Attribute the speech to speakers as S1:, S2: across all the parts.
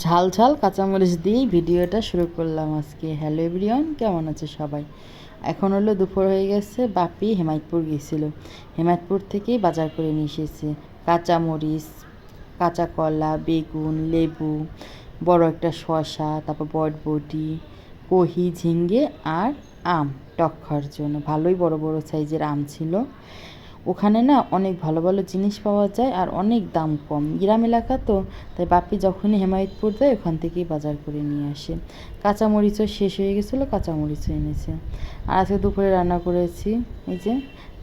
S1: ঝাল ঝাল কাঁচামরিচ দিয়েই ভিডিওটা শুরু করলাম আজকে। হ্যালো এভরিওয়ান, কেমন আছে সবাই? এখন হলো দুপুর হয়ে গেছে। বাপি হেমায়তপুর গিয়েছিল, হেমায়তপুর থেকেই বাজার করে নিয়ে এসেছে কাঁচামরিচ, কাঁচা কলা, বেগুন, লেবু, বড় একটা শসা, তারপর বটবটি, কহি, ঝিঙ্গে আর আম টক খাওয়ার জন্য। ভালোই বড় বড় সাইজের আম ছিল। ওখানে না অনেক ভালো ভালো জিনিস পাওয়া যায় আর অনেক দাম কম, গ্রাম এলাকা তো, তাই বাপি যখনই হেমায়তপুর যায় ওখান থেকেই বাজার করে নিয়ে আসে। কাঁচামরিচও শেষ হয়ে গেছিলো, কাঁচামরিচও এনেছে। আর আজকে দুপুরে রান্না করেছি এই যে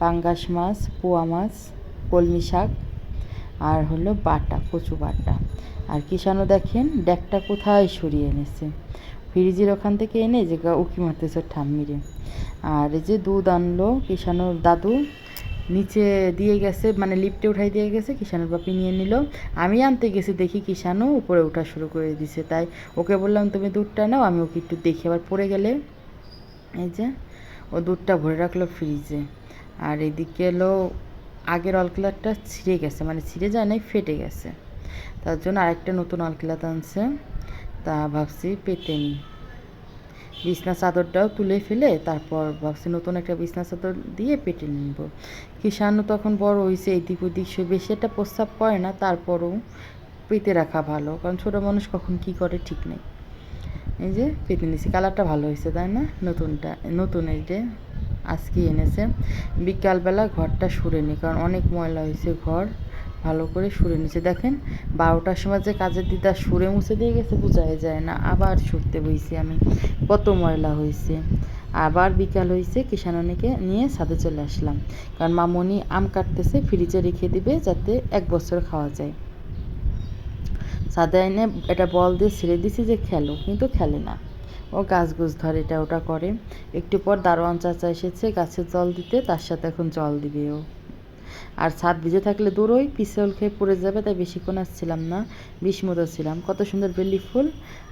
S1: পাঙ্গাস মাছ, পোয়া মাছ, কলমি শাক আর হলো বাটা, কচু বাটা। আর কিষানও দেখেন ডেকটা কোথায় সরিয়ে এনেছে, ফ্রিজের ওখান থেকে এনে যে উকি মারতেছে ঠাম্মিরে। আর এই যে দুধ আনলো কিষানোর দাদু, নিচে দিয়ে গেছে, মানে লিফটে উঠাই দিয়ে গেছে, কিষানের বাপি নিয়ে নিল। আমি আনতে গেছি, দেখি কিষানও উপরে ওঠা শুরু করে দিছে। তাই ওকে বললাম তুমি দুধটা নাও, আমি ওকে একটু দেখি। আবার পড়ে গেলে এই যে ও দুধটা ভরে রাখলো ফ্রিজে। আর এদিকে এলো আগের অলক্লারটা ছিঁড়ে গেছে, মানে ছিঁড়ে যায় নাই, ফেটে গেছে। তার জন্য আরেকটা নতুন অলক্লাত আনছে। তা ভাবছি পেতে নিই। বিছনা চাদরটাও তুলে ফেলে তারপর ভাবছি নতুন একটা বিছনা চাদর দিয়ে পেটে নিব। কিষানও তখন বড় হয়েছে, এদিক ওদিক সে বেশি একটা প্রস্রাব করে না, তারপরও পেতে রাখা ভালো, কারণ ছোটো মানুষ কখন কি করে ঠিক নেই। এই যে পেতে নিছি, কালারটা ভালো হয়েছে তাই না? নতুন এই যে আজকে এনেছে। বিকালবেলা ঘরটা সরে নিই, কারণ অনেক ময়লা হয়েছে ঘর, ভালো করে সরে নিচ্ছে। দেখেন 12টার সময় যে কাজের দিদা সরে মুছে দিয়ে গেছে বোঝাই যায় না, আবার সরতে বইছি আমি, কত ময়লা হয়েছে। আবার বিকাল হয়েছে, কিষাননীকে নিয়ে ছাদে চলে আসলাম, কারণ মামনি আম কাটতেছে, ফ্রিজে রেখে দিবে যাতে 1 বছর খাওয়া যায়। ছাদে এনে এটা বল দিয়ে ছেড়ে দিছি যে খেলো, কিন্তু খেলে না, ও গাছ গোছ ধরে এটা ওটা করে। একটু পর দারোয়ান চাচা এসেছে গাছে জল দিতে, তার সাথে এখন জল দিবে ও। আর ছাদ ভিজে থাকলে দূরই পিছল খেয়ে পড়ে যাবে, তাই বেশিক্ষণ আসছিলাম না, 20 মতো ছিলাম। কত সুন্দর বেলি ফুল,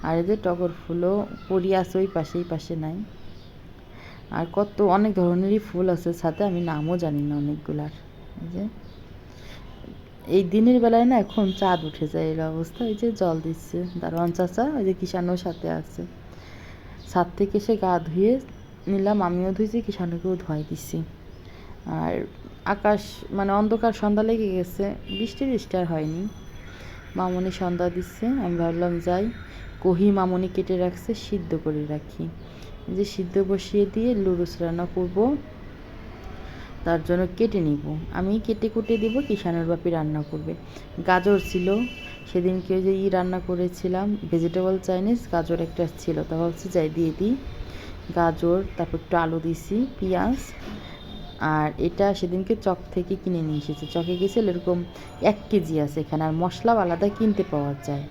S1: আর এই যে টগর ফুলও পরি আছে ওই পাশে নাই। আর কত অনেক ধরনেরই ফুল আছে ছাদে, আমি নামও জানি না অনেকগুলার। এই যে এই দিনের বেলায় না এখন চাঁদ উঠে যায় এর অবস্থা। এই যে জল দিচ্ছে দারোয়ান চাচা, ওই যে কিষানও সাথে আছে। ছাদ থেকে এসে গা ধুয়ে নিলাম, আমিও ধুয়েছি, কিষানকেও ধোয়াই দিছি। আর আকাশ মানে অন্ধকার, সন্ধ্যা লেগে গেছে, বৃষ্টি আর হয়নি। মামনি সন্ধ্যা দিচ্ছে, আমি ভাবলাম যাই, কহি মামনি কেটে রাখছে, সিদ্ধ করে রাখি। এই যে সিদ্ধ বসিয়ে দিয়ে লুডুস রান্না করব, তার জন্য কেটে নিব। আমি কেটে কুটে দিব, কিষানের বাপি রান্না করবে। গাজর ছিল সেদিনকে, যে রান্না করেছিলাম ভেজিটেবল চাইনিজ, গাজর একটা ছিল, তা ভাবছি যাই দিয়ে দিই। গাজর, তারপর একটু আলু দিছি, পেঁয়াজ। আর এটা সেদিনকে চক থেকে কিনে নিয়ে এসেছে, চকে গেছিল, এরকম 1 কেজি আছে এখানে, আর মশলাও আলাদা কিনতে পাওয়া যায়।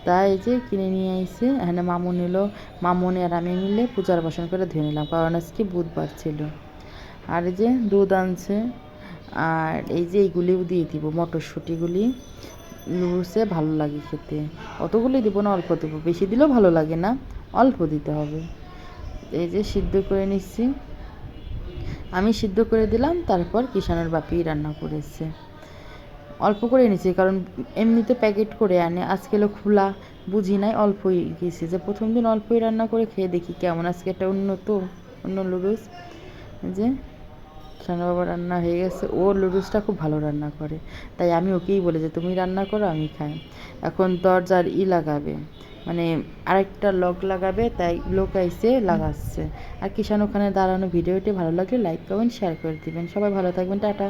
S1: তাই এই যে কিনে নিয়ে আইছে। এখানে মামনি আর আমি মিলে পূজার বাসন করে ধুয়ে নিলাম, কারণ আজকে বুধবার ছিল। আর এই যে দুধ আনছে, আর এই যে এইগুলিও দিয়ে দিব, মটরশুঁটিগুলি লুচে ভালো লাগে খেতে। অতগুলি দিব না, অল্প দেবো, বেশি দিলেও ভালো লাগে না, অল্প দিতে হবে। এই যে সিদ্ধ করে নিচ্ছি, আমি সিদ্ধ করে দিলাম, তারপর কিষানের বাপি রান্না করেছে। অল্প করে নিচ্ছি, কারণ এমনিতে প্যাকেট করে আনে, আজকে খোলা বুঝি নাই, অল্পই গেছি, যে প্রথম দিন অল্পই রান্না করে খেয়ে দেখি কেমন। আজকে একটা অন্য লুডুস। যে সানা বাবা রান্না হয়ে গেছে, ও লুডুসটা খুব ভালো রান্না করে, তাই আমি ওকেই বলে যে তুমি রান্না করো আমি খাই। এখন দরজার লাগাবে, মানে আরেকটা লক লাগাবে, তাই লোক আইসে লাগাচ্ছে। আর কিষান ওখানে দাঁড়ানো। ভিডিওটি ভালো লাগলে লাইক কমেন্ট শেয়ার করে দিবেন। সবাই ভালো থাকবেন, টাটা।